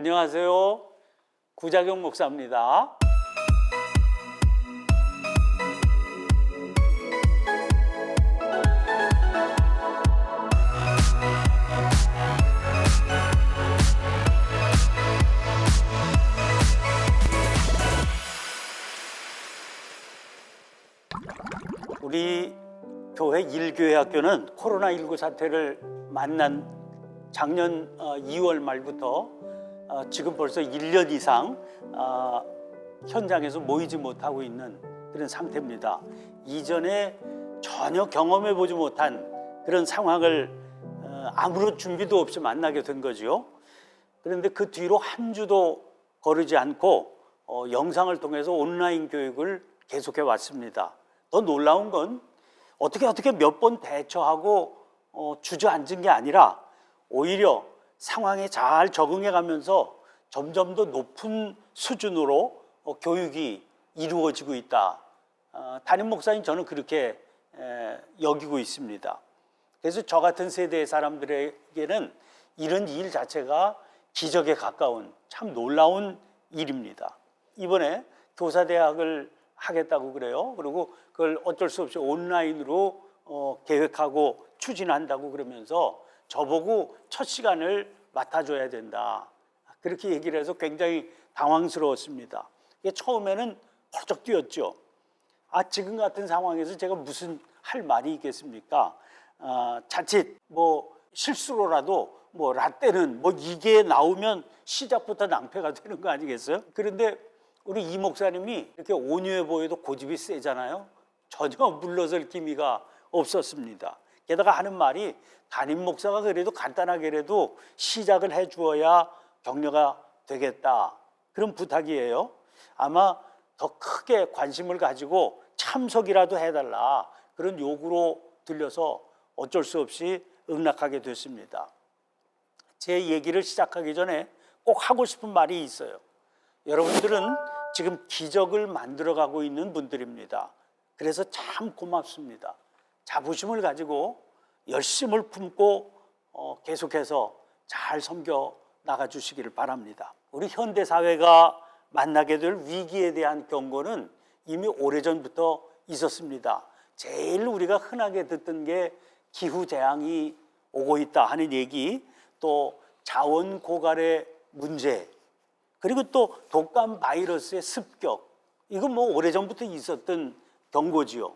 안녕하세요. 구자경 목사입니다. 우리 교회 일교회학교는 코로나19 사태를 만난 작년 2월 말부터 지금 벌써 1년 이상 현장에서 모이지 못하고 있는 그런 상태입니다. 이전에 전혀 경험해 보지 못한 그런 상황을 아무런 준비도 없이 만나게 된 거죠. 그런데 그 뒤로 한 주도 거르지 않고 영상을 통해서 온라인 교육을 계속해 왔습니다. 더 놀라운 건 어떻게 몇 번 대처하고 주저앉은 게 아니라 오히려 상황에 잘 적응해 가면서 점점 더 높은 수준으로 교육이 이루어지고 있다. 담임 목사님 저는 그렇게 여기고 있습니다. 그래서 저 같은 세대의 사람들에게는 이런 일 자체가 기적에 가까운 참 놀라운 일입니다. 이번에 교사대학을 하겠다고 그래요. 그리고 그걸 어쩔 수 없이 온라인으로 계획하고 추진한다고 그러면서 저보고 첫 시간을 맡아줘야 된다. 그렇게 얘기를 해서 굉장히 당황스러웠습니다. 처음에는 펄쩍 뛰었죠. 지금 같은 상황에서 제가 무슨 할 말이 있겠습니까? 자칫 실수로라도 라떼는 이게 나오면 시작부터 낭패가 되는 거 아니겠어요? 그런데 우리 이 목사님이 이렇게 온유해 보여도 고집이 세잖아요. 전혀 물러설 기미가 없었습니다. 게다가 하는 말이 담임 목사가 그래도 간단하게라도 시작을 해 주어야 격려가 되겠다. 그런 부탁이에요. 아마 더 크게 관심을 가지고 참석이라도 해달라. 그런 요구로 들려서 어쩔 수 없이 응낙하게 됐습니다. 제 얘기를 시작하기 전에 꼭 하고 싶은 말이 있어요. 여러분들은 지금 기적을 만들어가고 있는 분들입니다. 그래서 참 고맙습니다. 자부심을 가지고 열심을 품고 계속해서 잘 섬겨 나가주시기를 바랍니다. 우리 현대사회가 만나게 될 위기에 대한 경고는 이미 오래전부터 있었습니다. 제일 우리가 흔하게 듣던 게 기후재앙이 오고 있다 하는 얘기, 또 자원 고갈의 문제, 그리고 또 독감 바이러스의 습격, 이건 오래전부터 있었던 경고지요.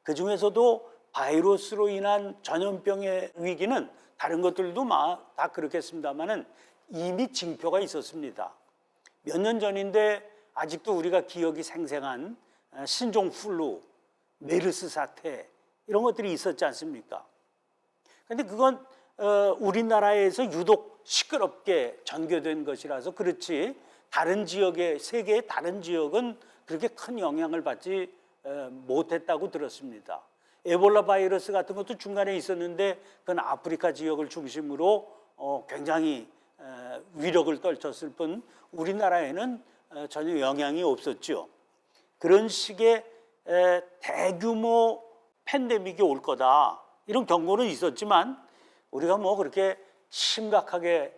그 중에서도 바이러스로 인한 전염병의 위기는 다른 것들도 다 그렇겠습니다만은 이미 징표가 있었습니다. 몇 년 전인데 아직도 우리가 기억이 생생한 신종 플루, 메르스 사태 이런 것들이 있었지 않습니까? 그런데 그건 우리나라에서 유독 시끄럽게 전개된 것이라서 그렇지 다른 지역의 세계의 다른 지역은 그렇게 큰 영향을 받지 못했다고 들었습니다. 에볼라 바이러스 같은 것도 중간에 있었는데 그건 아프리카 지역을 중심으로 굉장히 위력을 떨쳤을 뿐 우리나라에는 전혀 영향이 없었죠. 그런 식의 대규모 팬데믹이 올 거다 이런 경고는 있었지만 우리가 그렇게 심각하게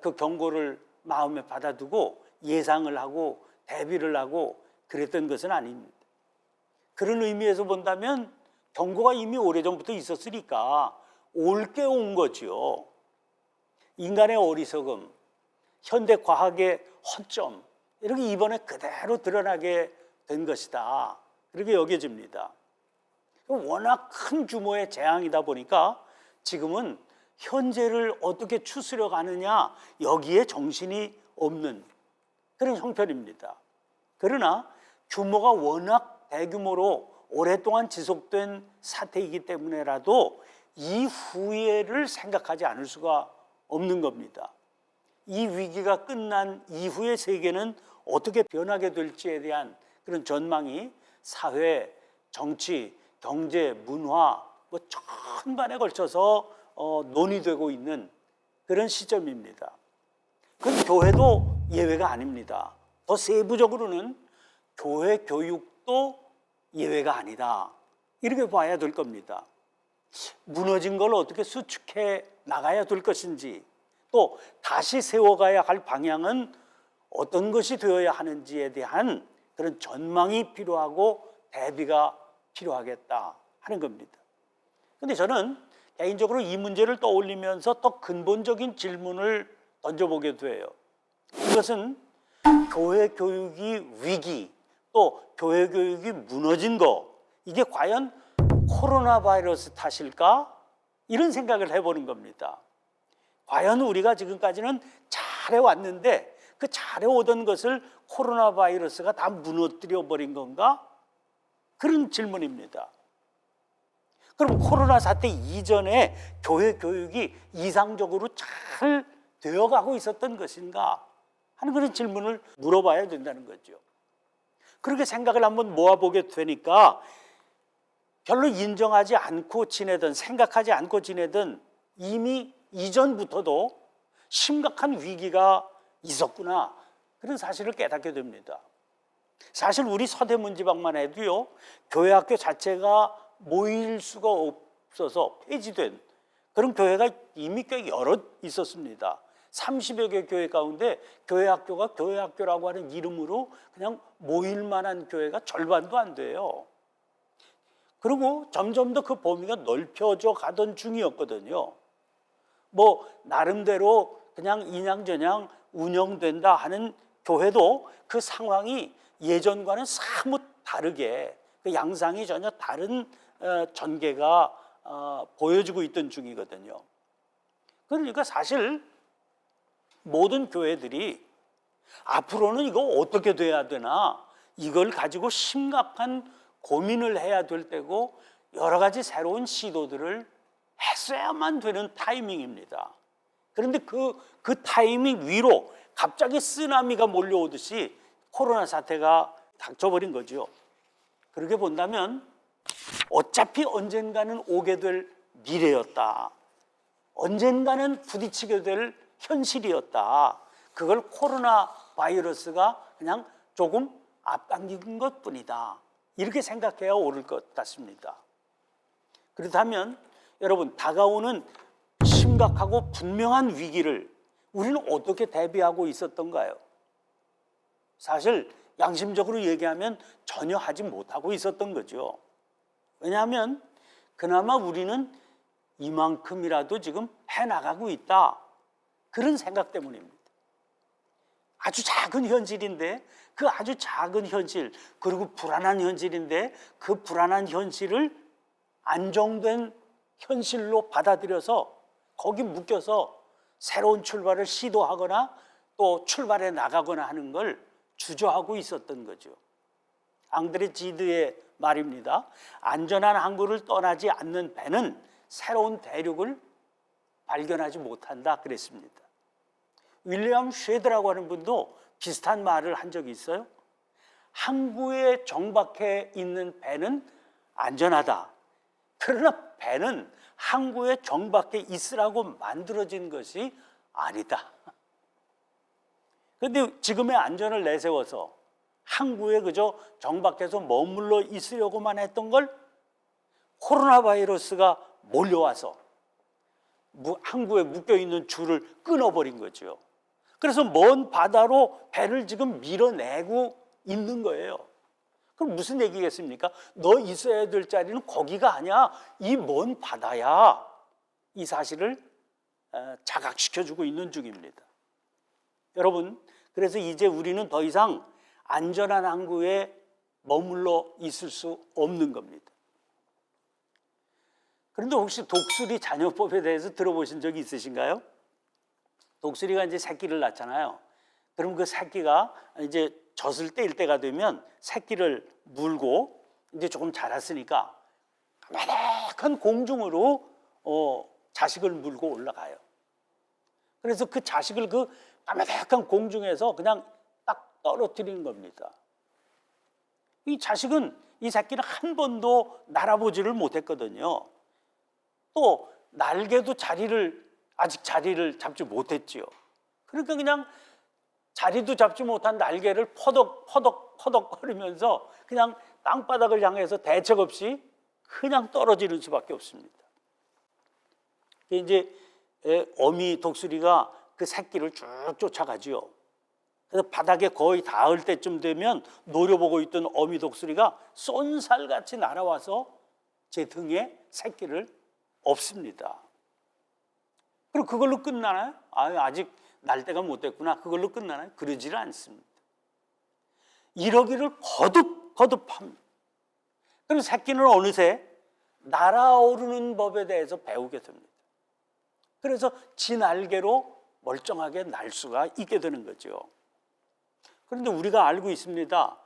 그 경고를 마음에 받아두고 예상을 하고 대비를 하고 그랬던 것은 아닙니다. 그런 의미에서 본다면 경고가 이미 오래전부터 있었으니까 올게 온 거죠. 인간의 어리석음, 현대 과학의 허점, 이렇게 이번에 그대로 드러나게 된 것이다. 그렇게 여겨집니다. 워낙 큰 규모의 재앙이다 보니까 지금은 현재를 어떻게 추스려 가느냐 여기에 정신이 없는 그런 형편입니다. 그러나 규모가 워낙 대규모로 오랫동안 지속된 사태이기 때문에라도 이후에를 생각하지 않을 수가 없는 겁니다. 이 위기가 끝난 이후의 세계는 어떻게 변하게 될지에 대한 그런 전망이 사회, 정치, 경제, 문화 천반에 걸쳐서 논의되고 있는 그런 시점입니다. 그 교회도 예외가 아닙니다. 더 세부적으로는 교회 교육도 예외가 아니다. 이렇게 봐야 될 겁니다. 무너진 걸 어떻게 수축해 나가야 될 것인지, 또 다시 세워가야 할 방향은 어떤 것이 되어야 하는지에 대한 그런 전망이 필요하고 대비가 필요하겠다 하는 겁니다. 근데 저는 개인적으로 이 문제를 떠올리면서 더 근본적인 질문을 던져보게 돼요. 이것은 교회 교육이 위기, 또 교회 교육이 무너진 거, 이게 과연 코로나 바이러스 탓일까? 이런 생각을 해보는 겁니다. 과연 우리가 지금까지는 잘해왔는데 그 잘해오던 것을 코로나 바이러스가 다 무너뜨려 버린 건가? 그런 질문입니다. 그럼 코로나 사태 이전에 교회 교육이 이상적으로 잘 되어가고 있었던 것인가 하는 그런 질문을 물어봐야 된다는 거죠. 그렇게 생각을 한번 모아보게 되니까 별로 인정하지 않고 지내던, 생각하지 않고 지내던 이미 이전부터도 심각한 위기가 있었구나, 그런 사실을 깨닫게 됩니다. 사실 우리 서대문지방만 해도요, 교회 학교 자체가 모일 수가 없어서 폐지된 그런 교회가 이미 꽤 여러 있었습니다. 30여 개 교회 가운데 교회 학교가 교회 학교라고 하는 이름으로 그냥 모일 만한 교회가 절반도 안 돼요. 그리고 점점 더 그 범위가 넓혀져 가던 중이었거든요. 뭐 나름대로 그냥 인양저냥 운영된다 하는 교회도 그 상황이 예전과는 사뭇 다르게, 그 양상이 전혀 다른 전개가 보여지고 있던 중이거든요. 그러니까 사실 모든 교회들이 앞으로는 이거 어떻게 돼야 되나, 이걸 가지고 심각한 고민을 해야 될 때고 여러 가지 새로운 시도들을 했어야만 되는 타이밍입니다. 그런데 그 타이밍 위로 갑자기 쓰나미가 몰려오듯이 코로나 사태가 닥쳐버린 거죠. 그렇게 본다면 어차피 언젠가는 오게 될 미래였다, 언젠가는 부딪히게 될 현실이었다, 그걸 코로나 바이러스가 그냥 조금 앞당긴 것뿐이다, 이렇게 생각해야 옳을 것 같습니다. 그렇다면 여러분, 다가오는 심각하고 분명한 위기를 우리는 어떻게 대비하고 있었던가요? 사실 양심적으로 얘기하면 전혀 하지 못하고 있었던 거죠. 왜냐하면 그나마 우리는 이만큼이라도 지금 해나가고 있다, 그런 생각 때문입니다. 아주 작은 현실인데 그 아주 작은 현실, 그리고 불안한 현실인데 그 불안한 현실을 안정된 현실로 받아들여서 거기 묶여서 새로운 출발을 시도하거나 또 출발해 나가거나 하는 걸 주저하고 있었던 거죠. 앙드레 지드의 말입니다. 안전한 항구를 떠나지 않는 배는 새로운 대륙을 발견하지 못한다, 그랬습니다. 윌리엄 쉐드라고 하는 분도 비슷한 말을 한 적이 있어요. 항구에 정박해 있는 배는 안전하다, 그러나 배는 항구에 정박해 있으라고 만들어진 것이 아니다. 그런데 지금의 안전을 내세워서 항구에 그저 정박해서 머물러 있으려고만 했던 걸 코로나 바이러스가 몰려와서 항구에 묶여있는 줄을 끊어버린 거죠. 그래서 먼 바다로 배를 지금 밀어내고 있는 거예요. 그럼 무슨 얘기겠습니까? 너 있어야 될 자리는 거기가 아니야, 이 먼 바다야, 이 사실을 자각시켜주고 있는 중입니다. 여러분, 그래서 이제 우리는 더 이상 안전한 항구에 머물러 있을 수 없는 겁니다. 그런데 혹시 독수리 자녀법에 대해서 들어보신 적이 있으신가요? 독수리가 이제 새끼를 낳잖아요. 그럼 그 새끼가 이제 젖을 뗄 때가 되면 새끼를 물고 이제 조금 자랐으니까 까마득한 공중으로 자식을 물고 올라가요. 그래서 그 자식을 그 까마득한 공중에서 그냥 딱 떨어뜨리는 겁니다. 이 자식은, 이 새끼는 한 번도 날아보지를 못했거든요. 또 날개도 아직 자리를 잡지 못했지요. 그러니까 그냥 자리도 잡지 못한 날개를 퍼덕퍼덕 거리면서 그냥 땅바닥을 향해서 대책 없이 그냥 떨어지는 수밖에 없습니다. 이제 어미 독수리가 그 새끼를 쭉 쫓아가지요. 그래서 바닥에 거의 닿을 때쯤 되면 노려보고 있던 어미 독수리가 쏜살같이 날아와서 제 등에 새끼를 엎습니다. 그럼 그걸로 끝나나요? 아직 날 때가 못 됐구나. 그걸로 끝나나요? 그러지를 않습니다. 이러기를 거듭합니다. 그럼 새끼는 어느새 날아오르는 법에 대해서 배우게 됩니다. 그래서 지 날개로 멀쩡하게 날 수가 있게 되는 거죠. 그런데 우리가 알고 있습니다.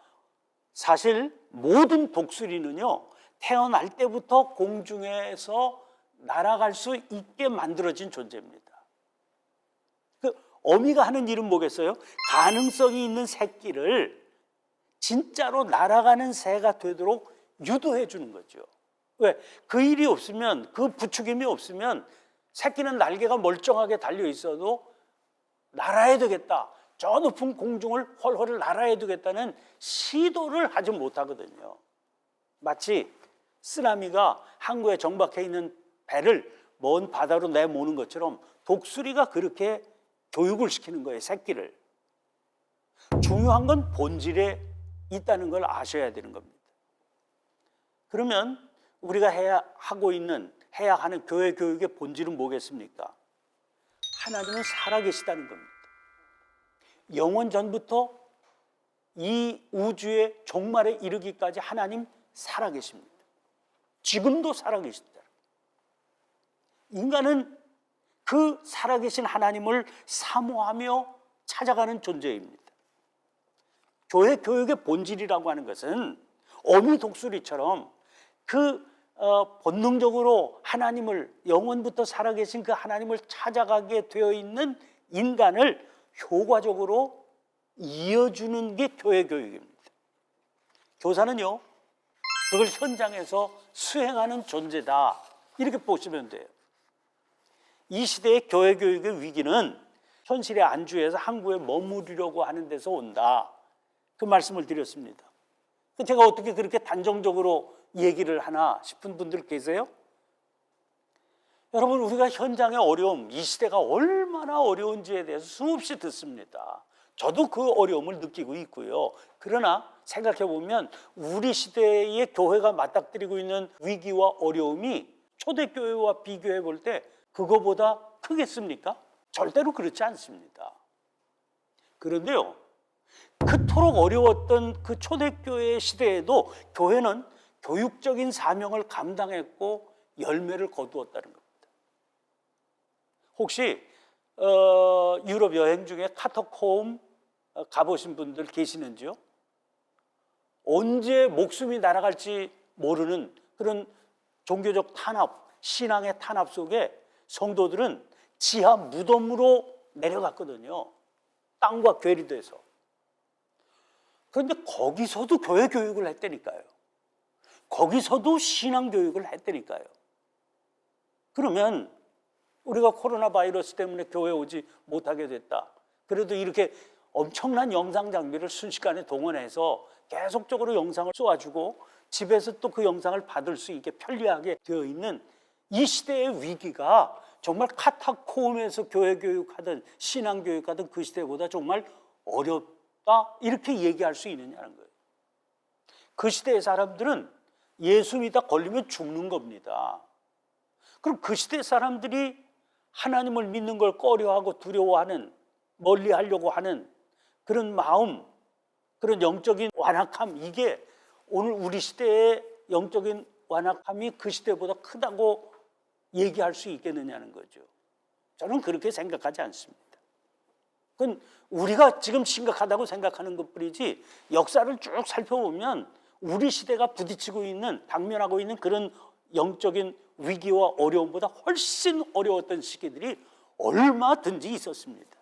사실 모든 독수리는요, 태어날 때부터 공중에서 날아갈 수 있게 만들어진 존재입니다. 그 어미가 하는 일은 뭐겠어요? 가능성이 있는 새끼를 진짜로 날아가는 새가 되도록 유도해 주는 거죠. 왜? 그 일이 없으면, 그 부추김이 없으면 새끼는 날개가 멀쩡하게 달려 있어도 날아야 되겠다, 저 높은 공중을 훨훨 날아야 되겠다는 시도를 하지 못하거든요. 마치 쓰나미가 항구에 정박해 있는 배를 먼 바다로 내모는 것처럼 독수리가 그렇게 교육을 시키는 거예요, 새끼를. 중요한 건 본질에 있다는 걸 아셔야 되는 겁니다. 그러면 우리가 해야 하는 교회 교육의 본질은 뭐겠습니까? 하나님은 살아계시다는 겁니다. 영원 전부터 이 우주의 종말에 이르기까지 하나님 살아계십니다. 지금도 살아계시다. 인간은 그 살아계신 하나님을 사모하며 찾아가는 존재입니다. 교회 교육의 본질이라고 하는 것은 어미 독수리처럼 본능적으로 하나님을, 영원부터 살아계신 그 하나님을 찾아가게 되어 있는 인간을 효과적으로 이어주는 게 교회 교육입니다. 교사는요, 그걸 현장에서 수행하는 존재다, 이렇게 보시면 돼요. 이 시대의 교회 교육의 위기는 현실에 안주해서 항구에 머무르려고 하는 데서 온다, 그 말씀을 드렸습니다. 제가 어떻게 그렇게 단정적으로 얘기를 하나 싶은 분들 계세요? 여러분, 우리가 현장의 어려움, 이 시대가 얼마나 어려운지에 대해서 수없이 듣습니다. 저도 그 어려움을 느끼고 있고요. 그러나 생각해 보면 우리 시대의 교회가 맞닥뜨리고 있는 위기와 어려움이 초대교회와 비교해 볼 때 그거보다 크겠습니까? 절대로 그렇지 않습니다. 그런데요, 그토록 어려웠던 그 초대교회 시대에도 교회는 교육적인 사명을 감당했고 열매를 거두었다는 겁니다. 혹시 유럽 여행 중에 카타콤 가보신 분들 계시는지요? 언제 목숨이 날아갈지 모르는 그런 종교적 탄압, 신앙의 탄압 속에 성도들은 지하 무덤으로 내려갔거든요. 땅과 괴리돼서. 그런데 거기서도 교회 교육을 했다니까요. 거기서도 신앙 교육을 했다니까요. 그러면 우리가 코로나 바이러스 때문에 교회 오지 못하게 됐다, 그래도 이렇게 엄청난 영상 장비를 순식간에 동원해서 계속적으로 영상을 쏘아주고 집에서 또 그 영상을 받을 수 있게 편리하게 되어 있는 이 시대의 위기가 정말 카타콤에서 교회 교육하던 신앙 교육하던 그 시대보다 정말 어렵다, 이렇게 얘기할 수 있느냐는 거예요. 그 시대의 사람들은 예수 믿다 걸리면 죽는 겁니다. 그럼 그 시대 사람들이 하나님을 믿는 걸 꺼려하고 두려워하는, 멀리하려고 하는 그런 마음, 그런 영적인 완악함, 이게 오늘 우리 시대의 영적인 완악함이 그 시대보다 크다고 얘기할 수 있겠느냐는 거죠. 저는 그렇게 생각하지 않습니다. 그건 우리가 지금 심각하다고 생각하는 것뿐이지, 역사를 쭉 살펴보면 우리 시대가 부딪히고 있는, 당면하고 있는 그런 영적인 위기와 어려움보다 훨씬 어려웠던 시기들이 얼마든지 있었습니다.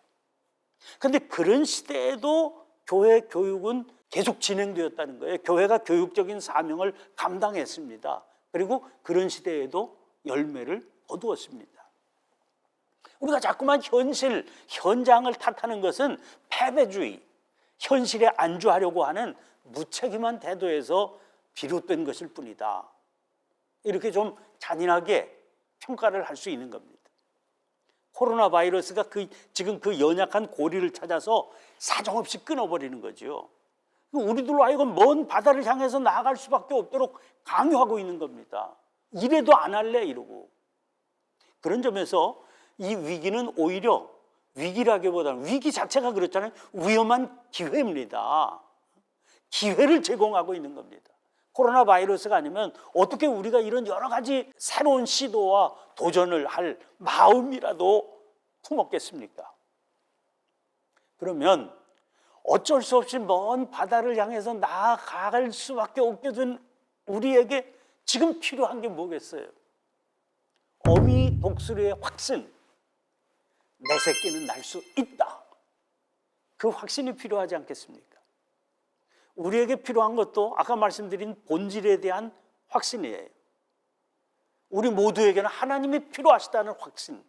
그런데 그런 시대에도 교회 교육은 계속 진행되었다는 거예요. 교회가 교육적인 사명을 감당했습니다. 그리고 그런 시대에도 열매를 거두었습니다. 우리가 자꾸만 현장을 탓하는 것은 패배주의, 현실에 안주하려고 하는 무책임한 태도에서 비롯된 것일 뿐이다, 이렇게 좀 잔인하게 평가를 할 수 있는 겁니다. 코로나 바이러스가 지금 그 연약한 고리를 찾아서 사정없이 끊어버리는 거죠. 우리들로 하여금 먼 바다를 향해서 나아갈 수밖에 없도록 강요하고 있는 겁니다. 이래도 안 할래 이러고. 그런 점에서 이 위기는 오히려 위기라기보다는, 위기 자체가 그렇잖아요. 위험한 기회입니다. 기회를 제공하고 있는 겁니다. 코로나 바이러스가 아니면 어떻게 우리가 이런 여러 가지 새로운 시도와 도전을 할 마음이라도 품었겠습니까? 그러면 어쩔 수 없이 먼 바다를 향해서 나아갈 수밖에 없게 된 우리에게 지금 필요한 게 뭐겠어요? 어미 독수리의 확신. 내 새끼는 날 수 있다. 그 확신이 필요하지 않겠습니까? 우리에게 필요한 것도 아까 말씀드린 본질에 대한 확신이에요. 우리 모두에게는 하나님이 필요하시다는 확신.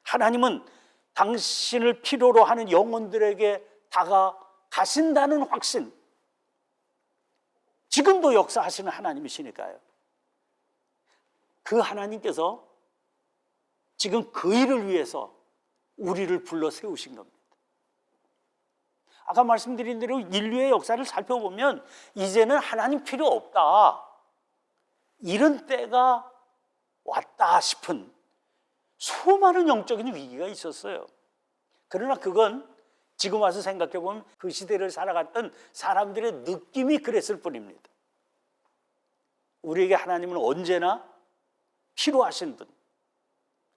하나님은 당신을 필요로 하는 영혼들에게 다가가신다는 확신. 지금도 역사하시는 하나님이시니까요. 그 하나님께서 지금 그 일을 위해서 우리를 불러 세우신 겁니다. 아까 말씀드린 대로 인류의 역사를 살펴보면 이제는 하나님 필요 없다, 이런 때가 왔다 싶은 수많은 영적인 위기가 있었어요. 그러나 그건 지금 와서 생각해 보면 그 시대를 살아갔던 사람들의 느낌이 그랬을 뿐입니다. 우리에게 하나님은 언제나 필요하신 분,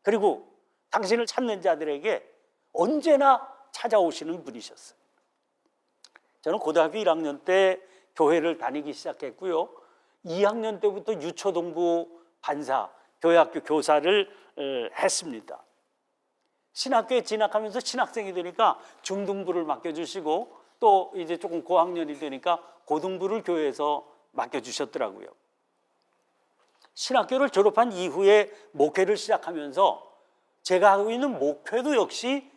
그리고 당신을 찾는 자들에게 언제나 찾아오시는 분이셨어요. 저는 고등학교 1학년 때 교회를 다니기 시작했고요. 2학년 때부터 유초동부 반사, 교회학교 교사를 했습니다. 신학교에 진학하면서 신학생이 되니까 중등부를 맡겨주시고, 또 이제 조금 고학년이 되니까 고등부를 교회에서 맡겨주셨더라고요. 신학교를 졸업한 이후에 목회를 시작하면서 제가 하고 있는 목회도 역시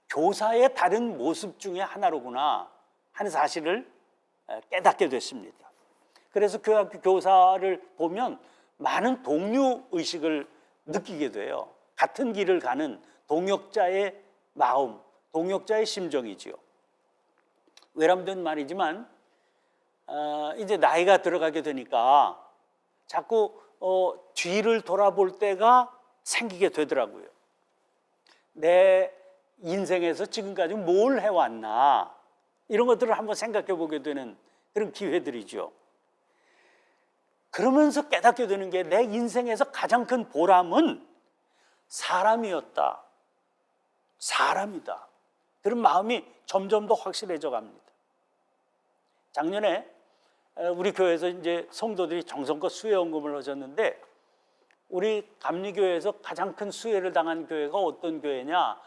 교사의 다른 모습 중에 하나로구나 하는 사실을 깨닫게 됐습니다. 그래서 교회학교 교사를 보면 많은 동료의식을 느끼게 돼요. 같은 길을 가는 동역자의 마음, 동역자의 심정이지요. 외람된 말이지만 이제 나이가 들어가게 되니까 자꾸 뒤를 돌아볼 때가 생기게 되더라고요. 내 인생에서 지금까지 뭘 해왔나, 이런 것들을 한번 생각해 보게 되는 그런 기회들이죠. 그러면서 깨닫게 되는 게 내 인생에서 가장 큰 보람은 사람이었다, 사람이다, 그런 마음이 점점 더 확실해져 갑니다. 작년에 우리 교회에서 이제 성도들이 정성껏 수혜헌금을 하셨는데, 우리 감리교회에서 가장 큰 수혜를 당한 교회가 어떤 교회냐,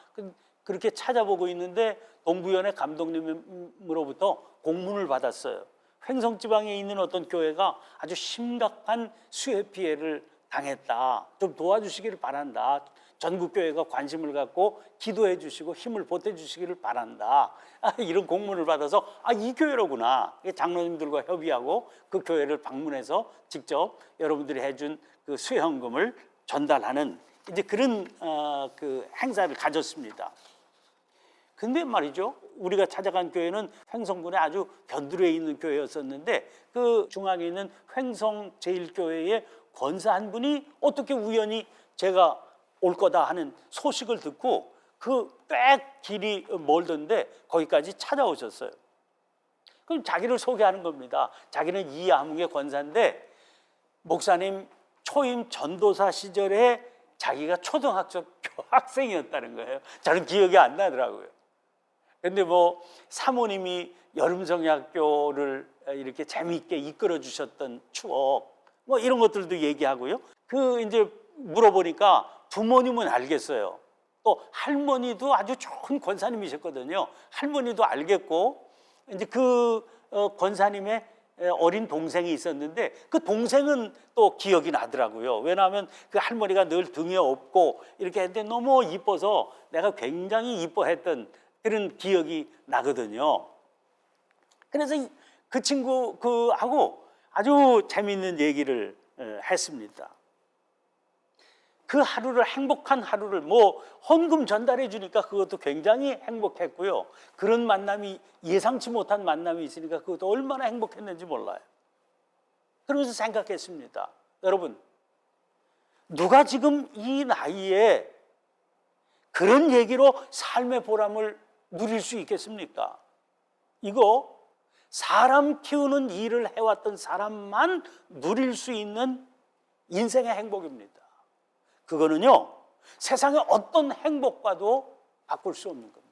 그렇게 찾아보고 있는데 동부연회 감독님으로부터 공문을 받았어요. 횡성지방에 있는 어떤 교회가 아주 심각한 수혜 피해를 당했다, 좀 도와주시기를 바란다, 전국교회가 관심을 갖고 기도해 주시고 힘을 보태주시기를 바란다, 이런 공문을 받아서 이 교회로구나, 장로님들과 협의하고 그 교회를 방문해서 직접 여러분들이 해준 그 수혜헌금을 전달하는 이제 그런 그 행사를 가졌습니다. 근데 말이죠, 우리가 찾아간 교회는 횡성군에 아주 변두리에 있는 교회였었는데, 그 중앙에 있는 횡성제일교회의 권사 한 분이 어떻게 우연히 제가 올 거다 하는 소식을 듣고 그 꽤 길이 멀던데 거기까지 찾아오셨어요. 그럼 자기를 소개하는 겁니다. 자기는 이암흑의 권사인데 목사님 초임 전도사 시절에 자기가 초등학교 학생이었다는 거예요. 저는 기억이 안 나더라고요. 근데 뭐 사모님이 여름성야학교를 이렇게 재미있게 이끌어 주셨던 추억, 뭐 이런 것들도 얘기하고요. 그 이제 물어보니까 부모님은 알겠어요. 또 할머니도 아주 좋은 권사님이셨거든요. 할머니도 알겠고, 이제 그 권사님의 어린 동생이 있었는데 그 동생은 또 기억이 나더라고요. 왜냐하면 그 할머니가 늘 등에 업고 이렇게 했는데 너무 이뻐서 내가 굉장히 이뻐했던 그런 기억이 나거든요. 그래서 그 친구 하고 아주 재미있는 얘기를 했습니다. 그 하루를, 행복한 하루를 뭐 헌금 전달해 주니까 그것도 굉장히 행복했고요. 그런 만남이, 예상치 못한 만남이 있으니까 그것도 얼마나 행복했는지 몰라요. 그러면서 생각했습니다. 여러분, 누가 지금 이 나이에 그런 얘기로 삶의 보람을 누릴 수 있겠습니까? 이거 사람 키우는 일을 해왔던 사람만 누릴 수 있는 인생의 행복입니다. 그거는요, 세상의 어떤 행복과도 바꿀 수 없는 겁니다.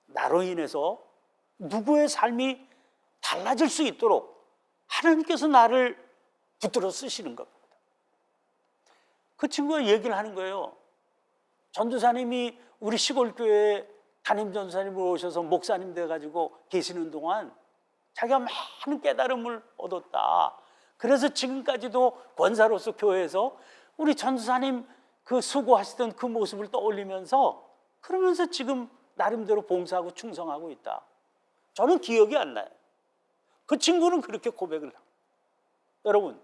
나로 인해서 누구의 삶이 달라질 수 있도록 하나님께서 나를 붙들어 쓰시는 겁니다. 그 친구가 얘기를 하는 거예요. 전도사님이 우리 시골 교회에 담임 전도사님을 오셔서 목사님 돼가지고 계시는 동안 자기가 많은 깨달음을 얻었다. 그래서 지금까지도 권사로서 교회에서 우리 전도사님 그 수고하시던 그 모습을 떠올리면서 그러면서 지금 나름대로 봉사하고 충성하고 있다. 저는 기억이 안 나요. 그 친구는 그렇게 고백을 합니다. 여러분,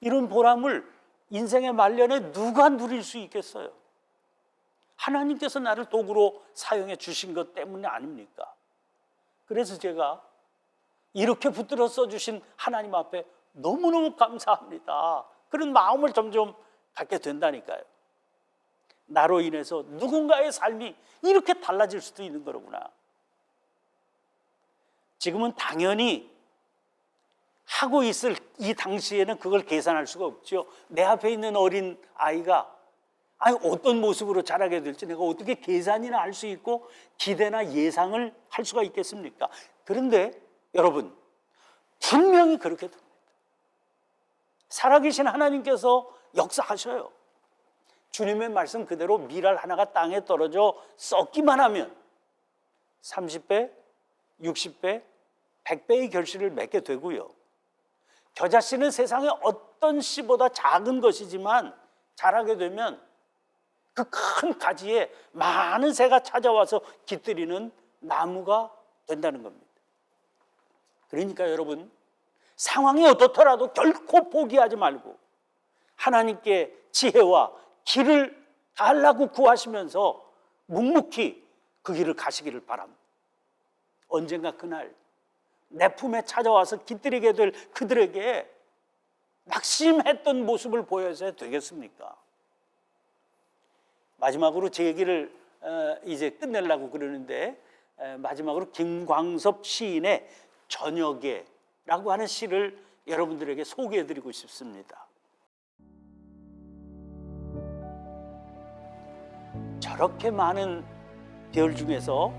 이런 보람을 인생의 말년에 누가 누릴 수 있겠어요? 하나님께서 나를 도구로 사용해 주신 것 때문이 아닙니까? 그래서 제가 이렇게 붙들어 써주신 하나님 앞에 너무너무 감사합니다. 그런 마음을 점점 갖게 된다니까요. 나로 인해서 누군가의 삶이 이렇게 달라질 수도 있는 거로구나. 지금은 당연히 하고 있을 이 당시에는 그걸 계산할 수가 없죠. 내 앞에 있는 어린 아이가 어떤 모습으로 자라게 될지 내가 어떻게 계산이나 할 수 있고 기대나 예상을 할 수가 있겠습니까? 그런데 여러분, 분명히 그렇게 됩니다. 살아계신 하나님께서 역사하셔요. 주님의 말씀 그대로 밀알 하나가 땅에 떨어져 썩기만 하면 30배, 60배, 100배의 결실을 맺게 되고요. 겨자씨는 세상의 어떤 씨보다 작은 것이지만 자라게 되면 그 큰 가지에 많은 새가 찾아와서 깃들이는 나무가 된다는 겁니다. 그러니까 여러분, 상황이 어떻더라도 결코 포기하지 말고 하나님께 지혜와 길을 달라고 구하시면서 묵묵히 그 길을 가시기를 바랍니다. 언젠가 그날 내 품에 찾아와서 깃들이게 될 그들에게 낙심했던 모습을 보여줘야 되겠습니까? 마지막으로 제 얘기를 이제 끝내려고 그러는데, 마지막으로 김광섭 시인의 저녁에라고 하는 시를 여러분들에게 소개해드리고 싶습니다. 저렇게 많은 별 중에서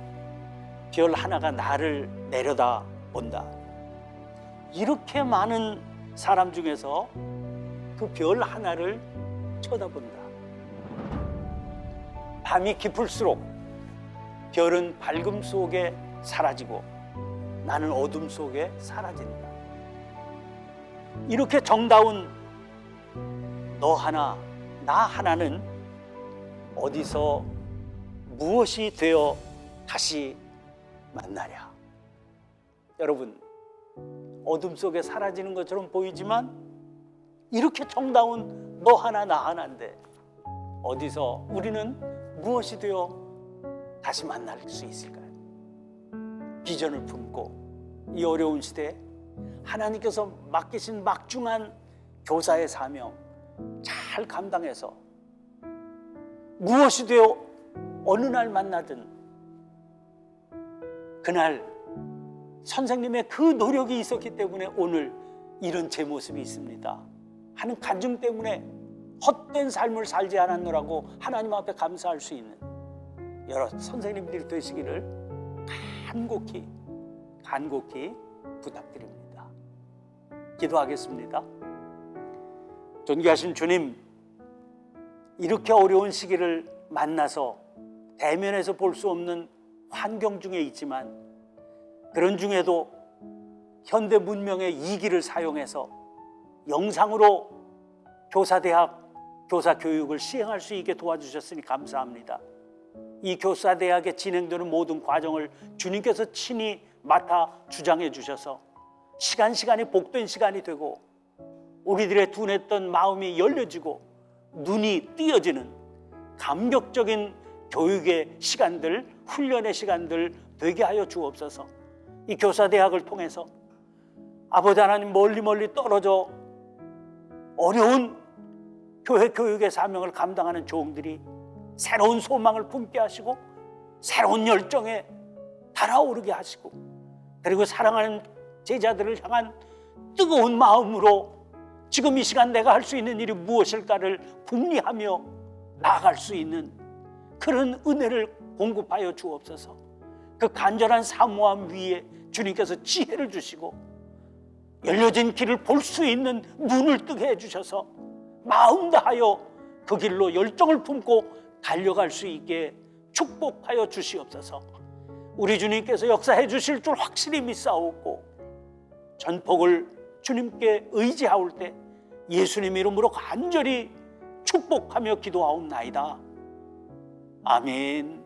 별 하나가 나를 내려다 본다. 이렇게 많은 사람 중에서 그 별 하나를 쳐다본다. 밤이 깊을수록 별은 밝음 속에 사라지고 나는 어둠 속에 사라진다. 이렇게 정다운 너 하나, 나 하나는 어디서 무엇이 되어 다시 만나랴. 여러분, 어둠 속에 사라지는 것처럼 보이지만 이렇게 정다운 너 하나 나 하나인데 어디서 우리는 무엇이 되어 다시 만날 수 있을까요? 비전을 품고 이 어려운 시대에 하나님께서 맡기신 막중한 교사의 사명 잘 감당해서 무엇이 되어 어느 날 만나든 그날 선생님의 그 노력이 있었기 때문에 오늘 이런 제 모습이 있습니다 하는 간증 때문에 헛된 삶을 살지 않았노라고 하나님 앞에 감사할 수 있는 여러 선생님들이 되시기를 간곡히 부탁드립니다. 기도하겠습니다. 존귀하신 주님, 이렇게 어려운 시기를 만나서 대면에서 볼 수 없는 환경 중에 있지만 그런 중에도 현대 문명의 이기를 사용해서 영상으로 교사대학 교사 교육을 시행할 수 있게 도와주셨으니 감사합니다. 이 교사대학에 진행되는 모든 과정을 주님께서 친히 맡아 주장해 주셔서 시간이 복된 시간이 되고 우리들의 둔했던 마음이 열려지고 눈이 띄어지는 감격적인 교육의 시간들, 훈련의 시간들 되게 하여 주옵소서. 이 교사대학을 통해서 아버지 하나님, 멀리 떨어져 어려운 교회 교육의 사명을 감당하는 종들이 새로운 소망을 품게 하시고 새로운 열정에 달아오르게 하시고, 그리고 사랑하는 제자들을 향한 뜨거운 마음으로 지금 이 시간 내가 할 수 있는 일이 무엇일까를 궁리하며 나아갈 수 있는 그런 은혜를 공급하여 주옵소서. 그 간절한 사모함 위에 주님께서 지혜를 주시고 열려진 길을 볼 수 있는 눈을 뜨게 해주셔서 마음 다하여 그 길로 열정을 품고 달려갈 수 있게 축복하여 주시옵소서. 우리 주님께서 역사해 주실 줄 확실히 믿사오고 전폭을 주님께 의지하올 때 예수님 이름으로 간절히 축복하며 기도하옵나이다. 아멘.